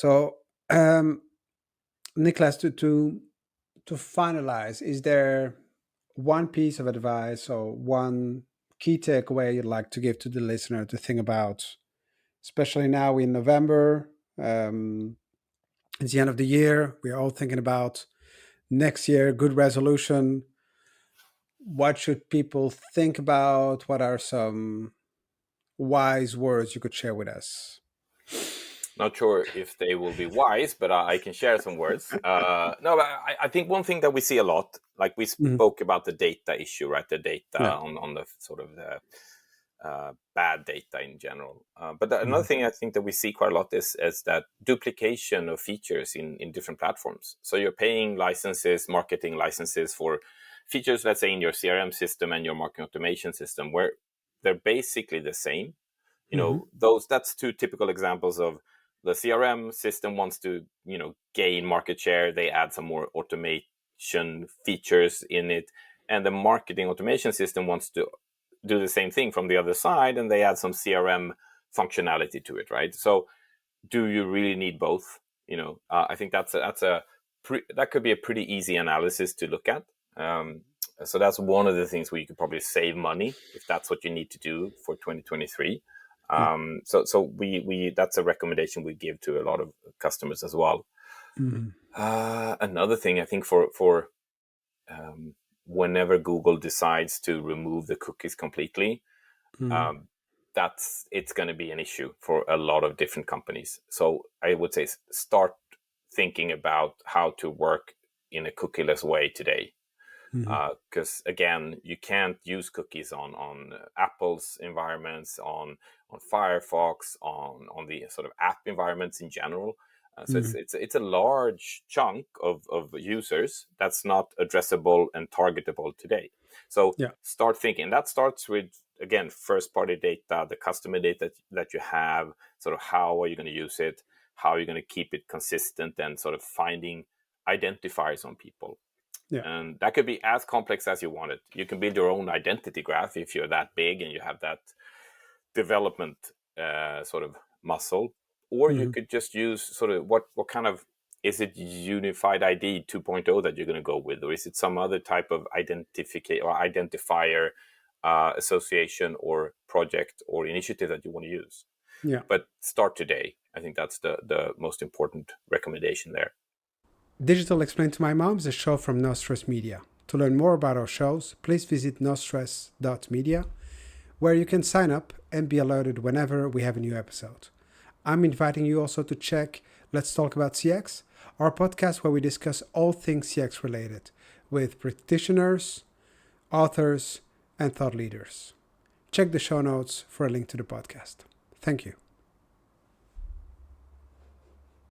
So, um, Niklas, to finalize, is there one piece of advice or one key takeaway you'd like to give to the listener to think about, especially now in November? It's the end of the year. We're all thinking about next year, good resolution. What should people think about? What are some wise words you could share with us? Not sure if they will be wise, but I can share some words. No, but I think one thing that we see a lot, like we Mhm. spoke about the data issue, right? The data Yeah. on the sort of the bad data in general. But another Mhm. thing I think that we see quite a lot is that duplication of features in different platforms. So you're paying licenses, marketing licenses for features, let's say in your CRM system and your marketing automation system, where they're basically the same. Mhm. That's two typical examples of the CRM system wants to, gain market share. They add some more automation features in it. And the marketing automation system wants to do the same thing from the other side, and they add some CRM functionality to it, right? So do you really need both? I think that could be a pretty easy analysis to look at. So that's one of the things where you could probably save money if that's what you need to do for 2023. Yeah. So we that's a recommendation we give to a lot of customers as well. Mhm. Another thing I think for whenever Google decides to remove the cookies completely, Mhm. um, it's going to be an issue for a lot of different companies. So I would say start thinking about how to work in a cookieless way today. Mhm. Because again, you can't use cookies on Apple's environments, on Firefox, on the sort of app environments in general. So Mhm. it's a large chunk of users that's not addressable and targetable today. So Yeah. start thinking. That starts with, again, first party data, the customer data that you have. Sort of how are you going to use it? How are you going to keep it consistent? And sort of finding identifiers on people. Yeah. And that could be as complex as you want it. You can build your own identity graph if you're that big and you have that development sort of muscle. Or you Mhm. could just use sort of what kind of, is it unified ID 2.0 that you're going to go with? Or is it some other type of identifier association or project or initiative that you want to use? Yeah. But start today. I think that's the most important recommendation there. Digital Explained to My Mom is a show from No Stress Media. To learn more about our shows, please visit nostress.media, where you can sign up and be alerted whenever we have a new episode. I'm inviting you also to check Let's Talk About CX, our podcast where we discuss all things CX related with practitioners, authors, and thought leaders. Check the show notes for a link to the podcast. Thank you.